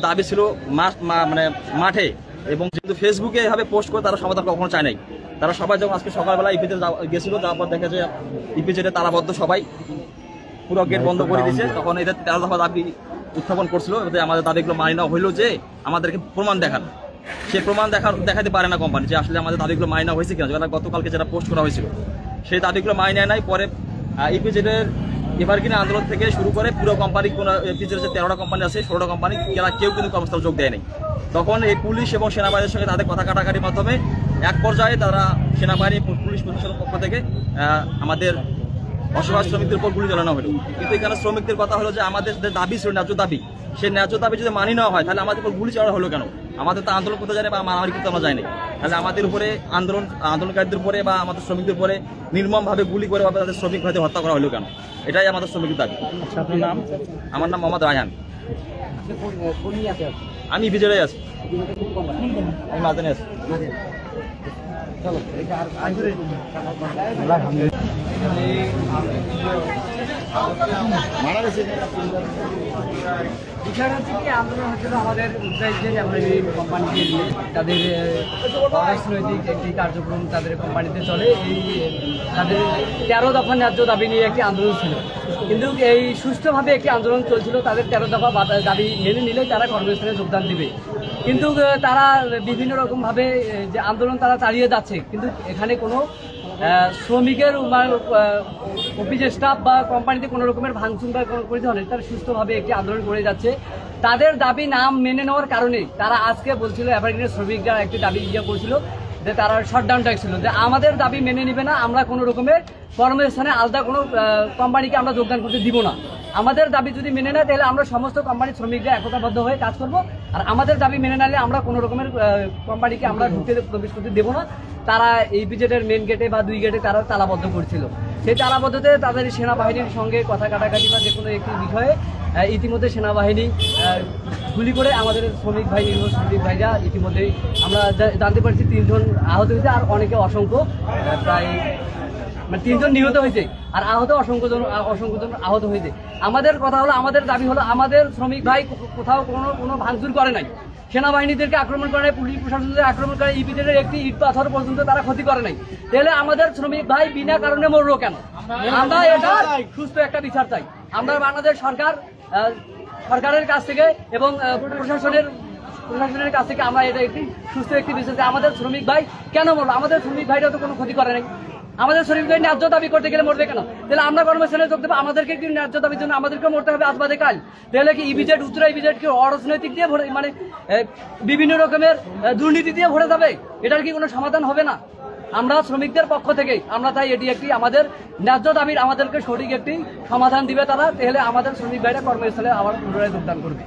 দাবি ছিল মানে মাঠে, এবং যেহেতু ফেসবুকে এভাবে পোস্ট করে তারা সমাধান কখনো চায় নাই। তারা সবাই যখন আজকে সকালবেলা ইপিজেড গেছিল, যাওয়ার পর দেখে যে ইপিজেডে তালাবদ্ধ, সবাই পুরো গেট বন্ধ করে দিয়েছে। তখন এদের 13 দফা দাবি উত্থাপন করছিল, আমাদের দাবিগুলো মানি নেওয়া হইলো যে আমাদেরকে প্রমাণ দেখান। সে প্রমাণ দেখাতে পারে না কোম্পানি যে আসলে আমাদের দাবিগুলো মানি নেওয়া হয়েছে কিনা। যারা গতকালকে যেটা পোস্ট করা হয়েছিল সেই দাবিগুলো মানি নেয় নাই। পরে ইপিজেডের এবার কিনা আন্দোলন থেকে শুরু করে পুরো কোম্পানি, কোন ইপিজেডের যে 13টা কোম্পানি আছে 16টা কোম্পানি, এরা কেউ কিন্তু কর্মস্থলে যোগ দেয় নাই। তখন এই পুলিশ এবং সেনাবাহিনীর সঙ্গে তাদের কথা কাটাকাটির মাধ্যমে এক পর্যায়ে তারা সেনাবাহিনী, পুলিশ প্রশাসনের পক্ষ থেকে আমাদের অসহায় শ্রমিকদের উপর গুলি চালানো হলো। কিন্তু এখানে শ্রমিকদের কথা হলো যে আমাদের যে দাবি ছিল, ন্যায্য দাবি, সেই ন্যায্য দাবি যদি মানি নেওয়া হয় তাহলে আমাদের উপর গুলি চালানো হলো কেন? আমাদের তো আন্দোলন করতে জানি বা মারামারি করতে আমরা যাইনি। তাহলে আমাদের উপরে আন্দোলনকারীদের উপরে বা আমাদের শ্রমিকদের উপরে নির্মমভাবে গুলি করে তাদের শ্রমিক ভাইদের হত্যা করা হলো কেন? এটাই আমাদের শ্রমিকের দাবি। আপনার নাম? আমার নাম মোহাম্মদ রায়হান। আমি ইপিজেডে আছি, আমি মাদানে আছি। বিষয়টা হচ্ছে কি, আন্দোলন হচ্ছিল আমাদের উদ্দেশ্যে যে আমরা এই কোম্পানিকে নিয়ে তাদের অরাজনৈতিক একটি কার্যক্রম তাদের কোম্পানিতে চলে। এই তাদের 13 দফা ন্যায্য দাবি নিয়ে একটি আন্দোলন ছিল, কিন্তু এই সুষ্ঠুভাবে একটি আন্দোলন চলছিল। তাদের 13 দফা দাবি মেনে নিলে তারা কর্মস্থলে যোগদান দিবে, কিন্তু তারা বিভিন্ন রকমভাবে যে আন্দোলন তারা চালিয়ে যাচ্ছে। কিন্তু এখানে কোনো শ্রমিকের অফিস স্টাফ বা কোম্পানিতে কোনো রকমের ভাঙচুর বা কোনো ধরনের, তারা সুস্থভাবে একটি আন্দোলন করে যাচ্ছে। তাদের দাবি না মেনে নেওয়ার কারণে তারা আজকে বলছিল, এভারগ্রিনের শ্রমিকরা একটি দাবি করছিল যে তারা শটডাউন ডাকছিল যে আমাদের দাবি মেনে নিবে না, আমরা কোনো রকমের কর্মস্থানে আলাদা কোনো কোম্পানিকে আমরা যোগদান করতে দিব না। আমাদের দাবি যদি মেনে নেয় তাহলে আমরা সমস্ত কোম্পানির শ্রমিকরা একতাবদ্ধ হয়ে কাজ করব, আর আমাদের দাবি মেনে নিলে আমরা কোনো রকমের কোম্পানিকে আমরা ঢুকতে প্রবেশ করতে দেবো না। তারা ইপিজেডের মেন গেটে বা 2 গেটে তারা তালাবদ্ধ করছিল। সেই তালাবদ্ধতে তাদের সেনাবাহিনীর সঙ্গে কথা কাটাকাটি বা যে কোনো একটি বিষয়ে ইতিমধ্যে সেনাবাহিনী গুলি করে আমাদের শ্রমিক ভাইরা ইতিমধ্যে আমরা জানতে পারছি 3 জন আহত হয়েছে, আর অনেকে অসংখ্য প্রায় 3 জন নিহত হয়েছে, আর অসংখ্য জন আহত হয়েছে। আমাদের কথা হলো, আমাদের দাবি হলো, আমাদের শ্রমিক ভাই কোথাও কোনো ভাঙচুর করে নাই, সেনাবাহিনীদেরকে আক্রমণ করে নাই, পুলিশ প্রশাসনদের আক্রমণ করে, ইপিজেডের একটি ইট পাথর পর্যন্ত তারা ক্ষতি করে নাই। তাহলে আমাদের শ্রমিক ভাই বিনা কারণে মরলো কেন? আমরা এটা সুস্থ একটা বিচার চাই। আমরা বাংলাদেশ সরকারের কাছ থেকে এবং প্রশাসনের কাছ থেকে আমরা এটা একটি সুস্থ একটি বিচার চাই। আমাদের শ্রমিক ভাই কেন মরলো? আমাদের শ্রমিক ভাইরা তো কোনো ক্ষতি করে নাই। আমাদের শ্রমিক ভাই ন্যায্য দাবি করতে গেলে মরবে কেন? তাহলে আমরা কর্মস্থলে যোগ দেবো, আমাদেরকে কি ন্যায্য দাবির জন্য আমাদেরকে মরতে হবে আজ বাদে কাল? তাহলে কি ইপিজেড, উত্তরা ইপিজেড কি অরাজনৈতিক দিয়ে ভরে, মানে বিভিন্ন রকমের দুর্নীতি দিয়ে ভরে যাবে? এটার কি কোনো সমাধান হবে না? আমরা শ্রমিকদের পক্ষ থেকে আমরা তাই এটি একটি আমাদের ন্যায্য দাবির আমাদেরকে সঠিক একটি সমাধান দিবে তারা, তাহলে আমাদের শ্রমিক ভাইরা কর্মস্থলে আবার পুনরায় যোগদান করবে।